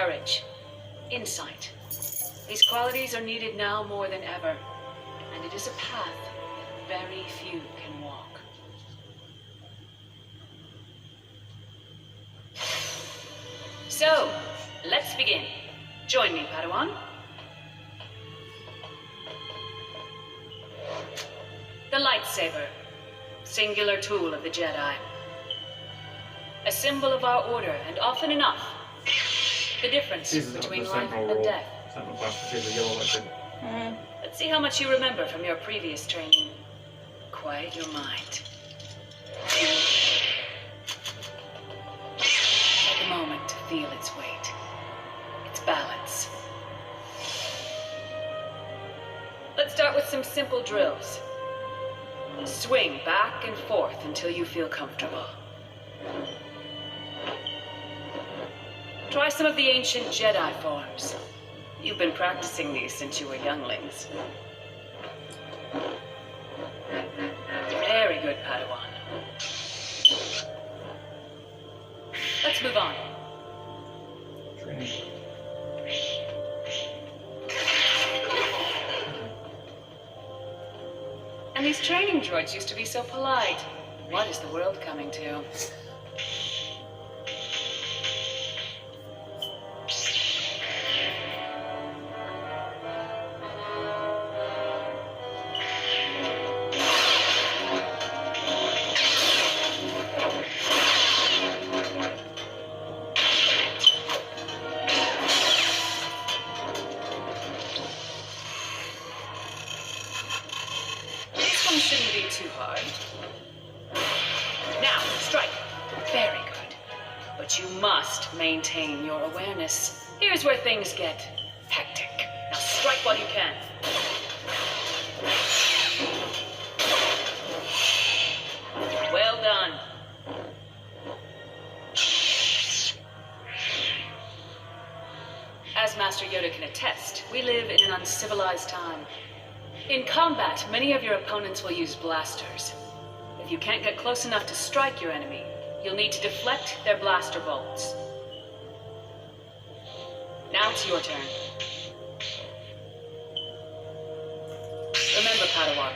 courage, insight. These qualities are needed now more than ever, and it is a path very few can walk. So, let's begin. Join me, Padawan. The lightsaber, singular tool of the Jedi. A symbol of our order, and often enough, the difference between life and death. Let's see how much you remember from your previous training. Quiet your mind. Take a moment to feel its weight, its balance. Let's start with some simple drills. Swing back and forth until you feel comfortable. Try some of the ancient Jedi forms. You've been practicing these since you were younglings. Very good, Padawan. Let's move on. And these training droids used to be so polite. What is the world coming to? Shouldn't be too hard. Now, strike. Very good. But you must maintain your awareness. Here's where things get hectic. Now strike while you can. Well done. As Master Yoda can attest, we live in an uncivilized time. In combat, many of your opponents will use blasters. If you can't get close enough to strike your enemy, you'll need to deflect their blaster bolts. Now it's your turn. Remember, Padawan,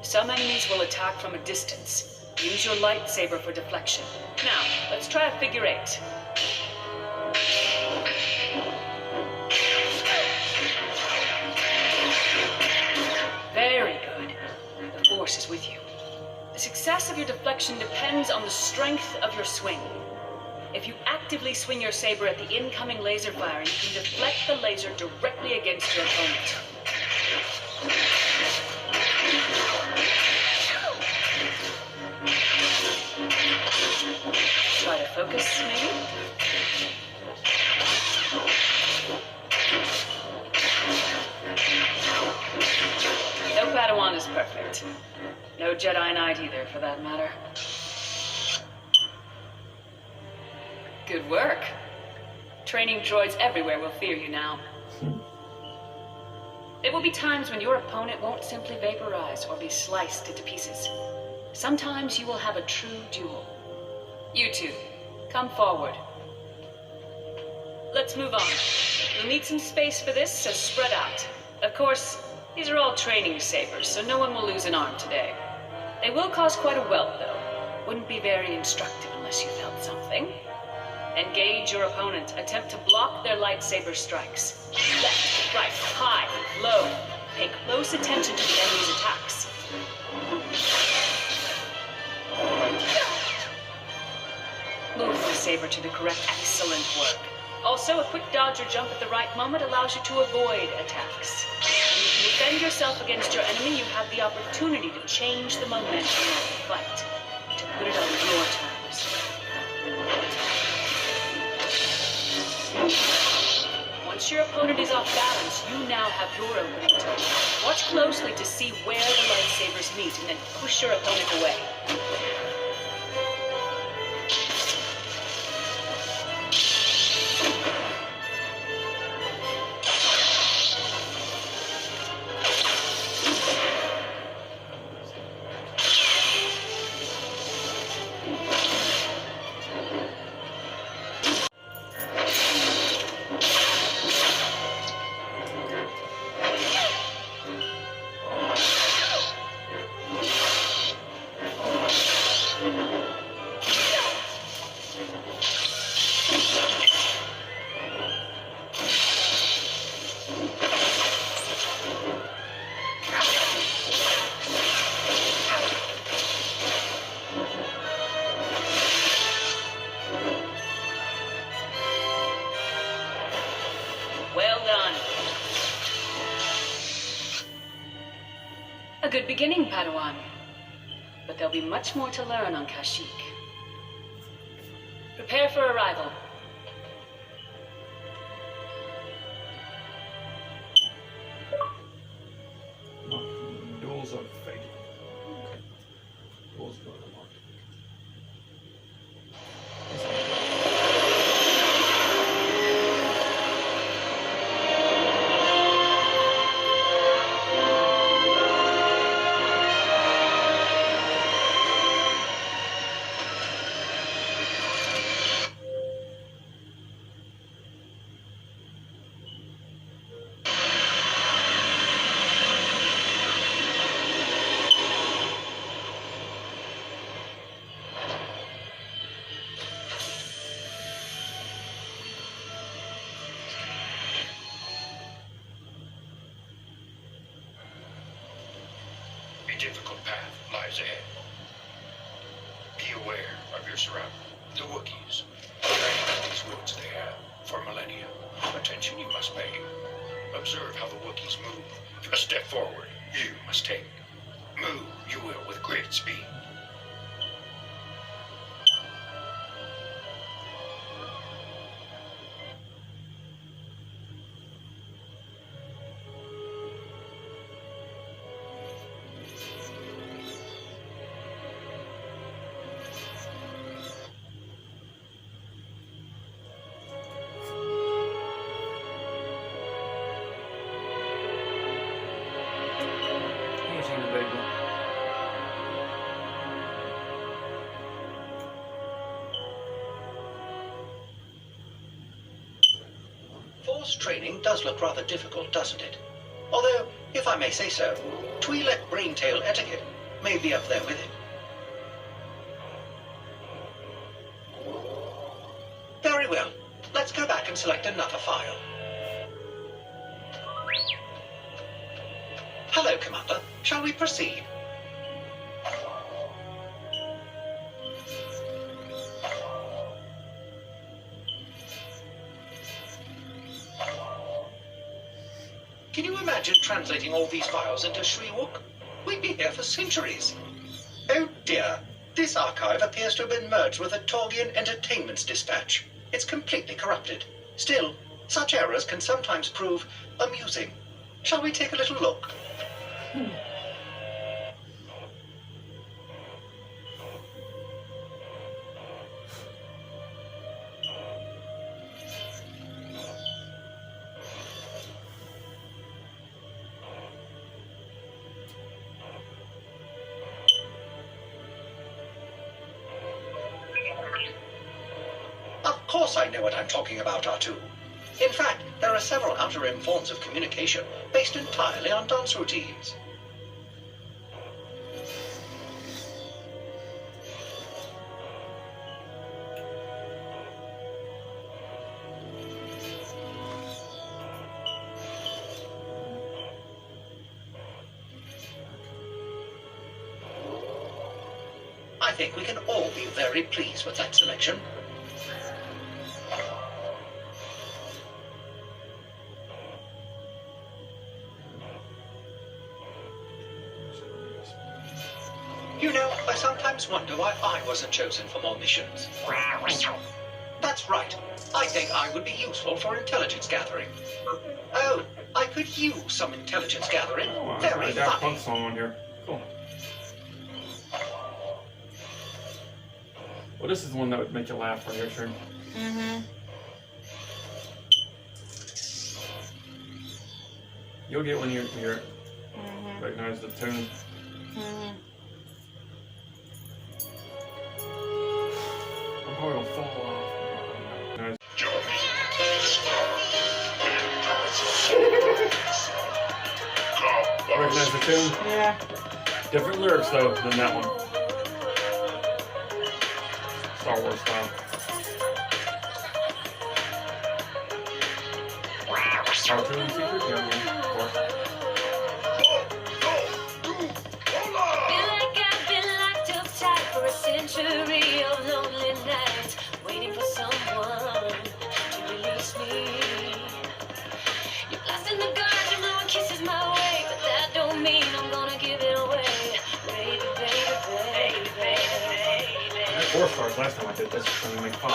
some enemies will attack from a distance. Use your lightsaber for deflection. Now, let's try a figure eight. Very good. The Force is with you. The success of your deflection depends on the strength of your swing. If you actively swing your saber at the incoming laser fire, you can deflect the laser directly against your opponent. Try to focus, maybe? No Padawan is perfect. No Jedi Knight either, for that matter. Good work. Training droids everywhere will fear you now. There will be times when your opponent won't simply vaporize or be sliced into pieces. Sometimes you will have a true duel. You two, come forward. Let's move on. You'll need some space for this, so spread out. Of course, these are all training sabers, so no one will lose an arm today. They will cause quite a welt, though. Wouldn't be very instructive unless you felt something. Engage your opponent. Attempt to block their lightsaber strikes. Left, right, high, low. Pay close attention to the enemy's attacks. Move the saber to the correct. Excellent work. Also, a quick dodge or jump at the right moment allows you to avoid attacks. When you can defend yourself against your enemy, you have the opportunity to change the momentum of the fight, to put it on your terms. Once your opponent is off balance, you now have your opening turn. Watch closely to see where the lightsabers meet, and then push your opponent away. good beginning, Padawan. But there'll be much more to learn on Kashyyyk. Prepare for arrival. Doors are fading. Okay. Doors are unlocked. A difficult path lies ahead. Be aware of your surroundings. The Wookiees. Training in these woods they have for millennia. Attention you must pay. Observe how the Wookiees move. A step forward, you must take. Move, you will, with great speed. Force training does look rather difficult, doesn't it? Although, if I may say so, Twi'lek braintail etiquette may be up there with it. Very well. Let's go back and select another file. Hello, Commander. Shall we proceed? Can you imagine translating all these files into Shriwook? We'd be here for centuries. Oh dear. This archive appears to have been merged with the Torgian Entertainment's dispatch. It's completely corrupted. Still, such errors can sometimes prove amusing. Shall we take a little look? Of course I know what I'm talking about, R2. In fact, there are several outer rim forms of communication based entirely on dance routines. I think we can all be very pleased with that selection. You know, I sometimes wonder why I wasn't chosen for more missions. That's right. I think I would be useful for intelligence gathering. Oh, I could use some intelligence gathering. Oh, Very I got a funny. punk song on here. Cool. Well, this is the one that would make you laugh right here, sure. Mm-hmm. You'll get when you hear it. Recognize the tune. I'm probably gonna fall off. Nice. Recognize the tune? Yeah. Different lyrics though than that one. Star Wars style. Cartoon features? Yeah, of course. Feel like I've been locked up tight for a century of lonely nights, waiting for someone to release me. You're blasting the guards, you're blowing kisses my way, but that don't mean I'm gonna give it away. 4 stars last time I did this, so I'm gonna make 5.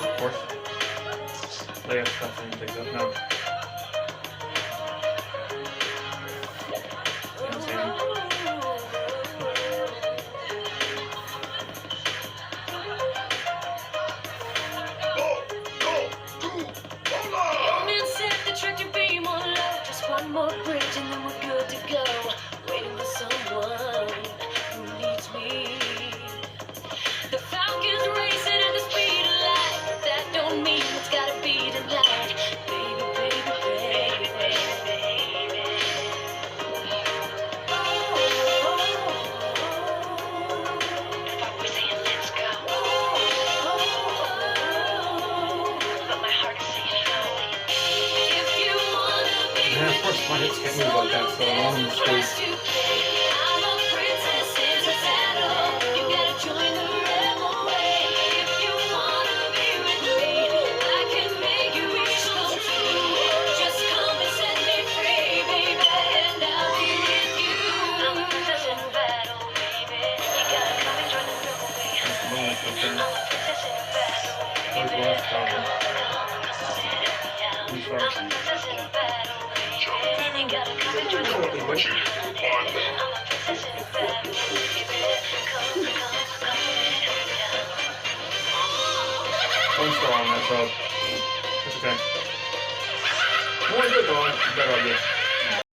Of course. Layout stuff and things up. No. One more bridge and then we're good to go. Waiting for someone who needs me. The Falcon's racing at the speed of light. That don't mean it's gotta be tonight. Baby, baby, baby, baby, baby. Thought we're saying let's go. But my heart is saying no. If you wanna be Yeah, of course my hits can't move like that, so I'm on the screen. I'm a princess in the saddle. You gotta join the rebel way. If you wanna be with me, I can make your wish come true. Just come and set me free, baby, and I'll be with you. I'm a princess in battle, baby. You gotta come and join the rebel way, honey. I'm a princess in battle, baby. Come, come, come, yeah. I'm a princess in battle, baby. You gotta come and join the rebel way, honey. I'm a princess in battle, baby. Come, come, come, yeah. 1 star on that, so it's okay. More good though, better idea.